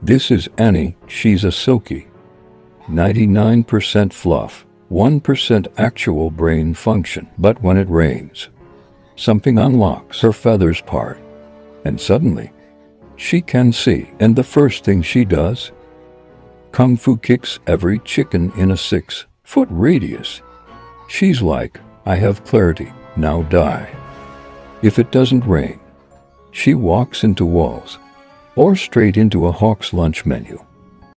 This is Annie. She's a silky 99% fluff, 1% actual brain function. But when it rains, something unlocks her feathers part, and suddenly she can see. And the first thing she does, kung fu kicks every chicken in a 6-foot radius. She's like, I have clarity, now die. If it doesn't rain, she walks into walls, or straight into a hawk's lunch menu.